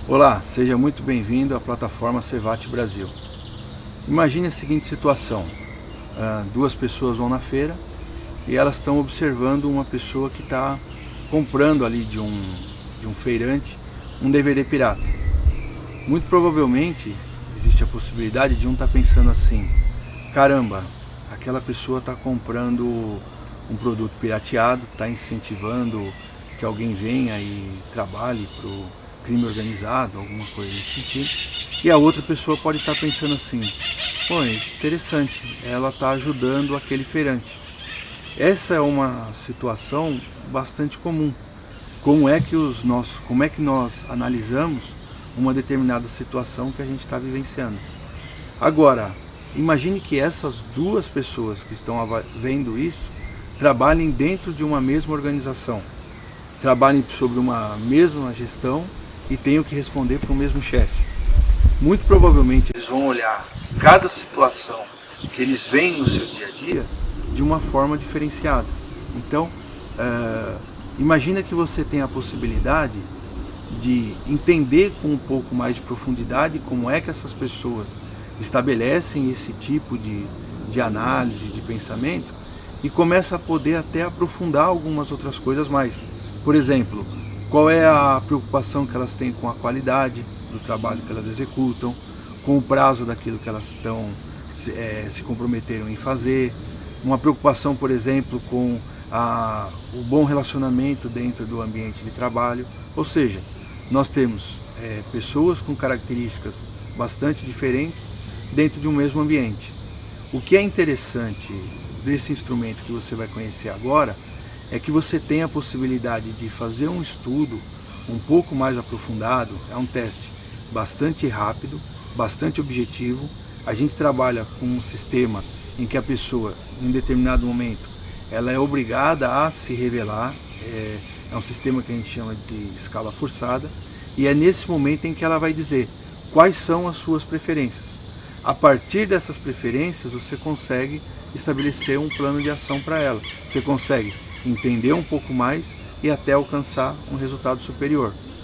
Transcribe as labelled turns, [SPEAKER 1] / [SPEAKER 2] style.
[SPEAKER 1] Olá, seja muito bem-vindo à plataforma Cevat Brasil. Imagine a seguinte situação: duas pessoas vão na feira e elas estão observando uma pessoa que está comprando ali de um feirante um DVD pirata. Muito provavelmente existe a possibilidade de um estar pensando assim: caramba, aquela pessoa está comprando um produto pirateado, está incentivando que alguém venha e trabalhe para o crime organizado, alguma coisa nesse sentido. E a outra pessoa pode estar pensando assim: pô, interessante, ela está ajudando aquele feirante. Essa é uma situação bastante comum. Como é que nós analisamos uma determinada situação que a gente está vivenciando? Agora, imagine que essas duas pessoas que estão vendo isso trabalhem dentro de uma mesma organização, trabalhem sobre uma mesma gestão e tenham que responder para o mesmo chefe. Muito provavelmente eles vão olhar cada situação que eles veem no seu dia a dia de uma forma diferenciada. Então, imagina que você tem a possibilidade de entender com um pouco mais de profundidade como é que essas pessoas estabelecem esse tipo de análise, de pensamento, e começa a poder até aprofundar algumas outras coisas mais. Por exemplo, qual é a preocupação que elas têm com a qualidade do trabalho que elas executam, com o prazo daquilo que elas estão se comprometeram em fazer, uma preocupação, por exemplo, com o bom relacionamento dentro do ambiente de trabalho. Ou seja, nós temos pessoas com características bastante diferentes dentro de um mesmo ambiente. O que é interessante desse instrumento que você vai conhecer agora é que você tem a possibilidade de fazer um estudo um pouco mais aprofundado. É um teste bastante rápido, bastante objetivo. A gente trabalha com um sistema em que a pessoa, em determinado momento, ela é obrigada a se revelar. É um sistema que a gente chama de escala forçada, e é nesse momento em que ela vai dizer quais são as suas preferências. A partir dessas preferências, você consegue estabelecer um plano de ação para ela. Você consegue entender um pouco mais e até alcançar um resultado superior.